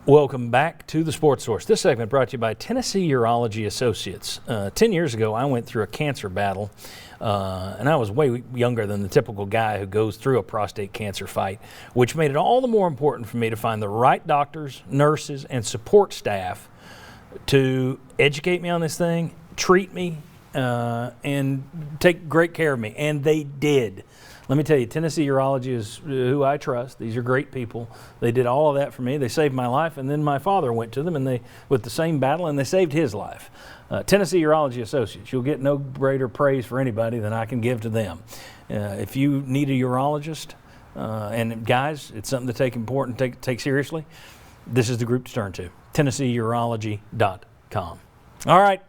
Welcome back to the Sports Source. This segment brought to you by Tennessee Urology Associates. 10 years ago, I went through a cancer battle, and I was way younger than the typical guy who goes through a prostate cancer fight, which made it all the more important for me to find the right doctors, nurses, and support staff to educate me on this thing, treat me, and take great care of me. And they did. Let me tell you, Tennessee Urology is who I trust. These are great people. They did all of that for me. They saved my life, and then my father went to them, and they with the same battle, and they saved his life. Tennessee Urology Associates. You'll get no greater praise for anybody than I can give to them. If you need a urologist, and guys, it's something to take seriously, this is the group to turn to, TennesseeUrology.com. All right.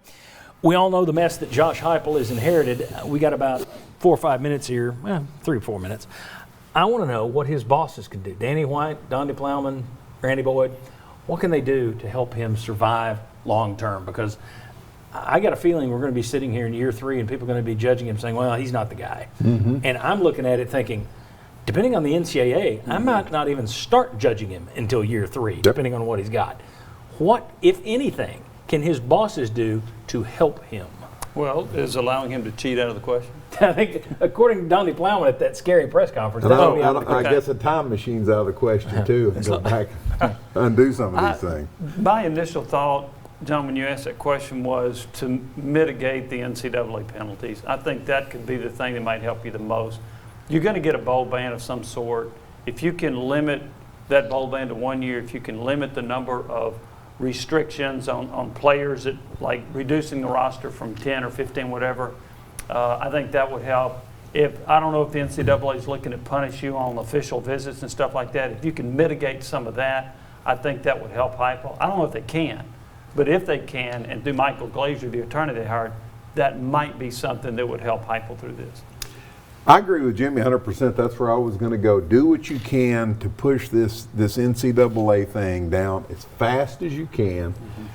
We all know the mess that Josh Heupel has inherited. We got about 4 or 5 minutes here, 3 or 4 minutes. I want to know what his bosses can do. Danny White, Donnie Plowman, Randy Boyd, what can they do to help him survive long term? Because I got a feeling we're going to be sitting here in year 3 and people are going to be judging him saying, well, he's not the guy. Mm-hmm. And I'm looking at it thinking, depending on the NCAA, I might not even start judging him until year 3, depending on what he's got. What, if anything, can his bosses do to help him? Well, is allowing him to cheat out of the question? I think, according to Donnie Plowman at that scary press conference, I guess a time machine's out of the question too, and go back and undo some of these things. My initial thought, John, when you asked that question, was to mitigate the NCAA penalties. I think that could be the thing that might help you the most. You're going to get a bowl ban of some sort. If you can limit that bowl ban to 1 year, if you can limit the number of restrictions on players, that, like reducing the roster from 10 or 15, whatever, I think that would help. I don't know if the NCAA is looking to punish you on official visits and stuff like that. If you can mitigate some of that, I think that would help Heupel. I don't know if they can, but if they can, and through Michael Glazer, the attorney they hired, that might be something that would help Heupel through this. I agree with Jimmy 100%. That's where I was going to go. Do what you can to push this NCAA thing down as fast as you can. Mm-hmm.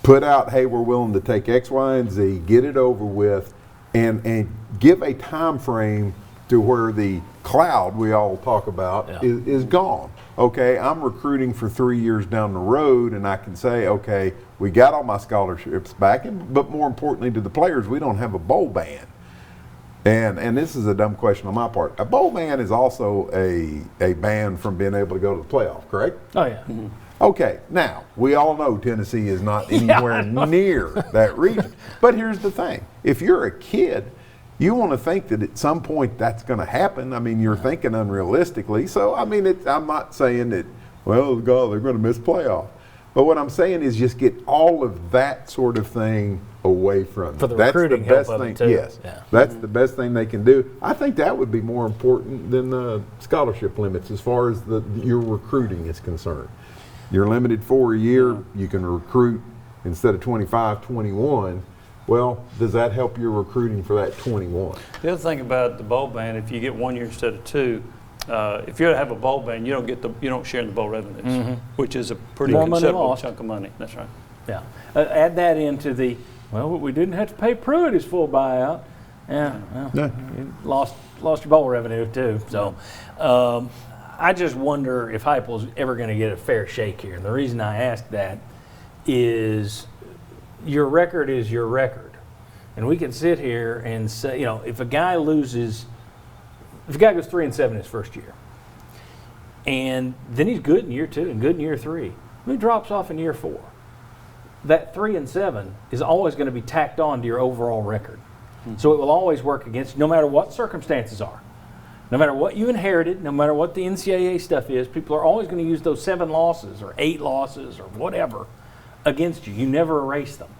Put out, hey, we're willing to take X, Y, and Z, get it over with, and give a time frame to where the cloud we all talk about is gone. Okay, I'm recruiting for 3 years down the road, and I can say, okay, we got all my scholarships back, but more importantly to the players, we don't have a bowl ban. And this is a dumb question on my part. A bowl ban is also a ban from being able to go to the playoff, correct? Oh, yeah. Mm-hmm. Okay, now, we all know Tennessee is not anywhere near that region. But here's the thing. If you're a kid, you want to think that at some point that's going to happen. I mean, you're thinking unrealistically. So, I mean, I'm not saying that, well, God, they're going to miss playoff. But what I'm saying is just get all of that sort of thing away from them. For the recruiting help of it, too. Yes, that's the best thing they can do. I think that would be more important than the scholarship limits as far as your recruiting is concerned. You're limited for a year. You can recruit instead of 25, 21. Well, does that help your recruiting for that 21? The other thing about the bowl ban, if you get 1 year instead of 2, if you have a bowl ban, you don't share in the bowl revenues, which is a pretty considerable chunk of money. That's right. Yeah. Add that into we didn't have to pay Pruitt his full buyout. You lost your bowl revenue too. So I just wonder if Heupel's ever going to get a fair shake here. And the reason I ask that is your record is your record. And we can sit here and say, if a guy goes 3-7 his first year, and then he's good in year 2 and good in year 3, he drops off in year 4. That 3-7 is always going to be tacked on to your overall record. Mm-hmm. So it will always work against you, no matter what circumstances are. No matter what you inherited, no matter what the NCAA stuff is, people are always going to use those 7 losses or 8 losses or whatever against you. You never erase them.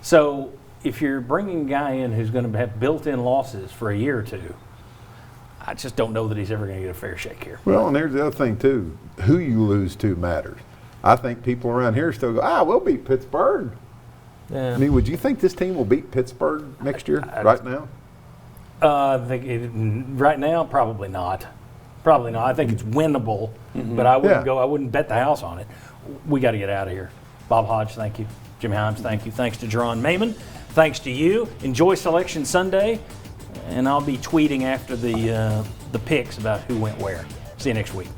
So if you're bringing a guy in who's going to have built-in losses for a year or 2, I just don't know that he's ever going to get a fair shake here. Well, and there's the other thing, too. Who you lose to matters. I think people around here still go, we'll beat Pittsburgh. Yeah. I mean, would you think this team will beat Pittsburgh next year, right now? I think right now, probably not. Probably not. I think it's winnable, but I wouldn't bet the house on it. We got to get out of here. Bob Hodge, thank you. Jimmy Hyams, thank you. Thanks to Jerron Mayman. Thanks to you. Enjoy Selection Sunday, and I'll be tweeting after the picks about who went where. See you next week.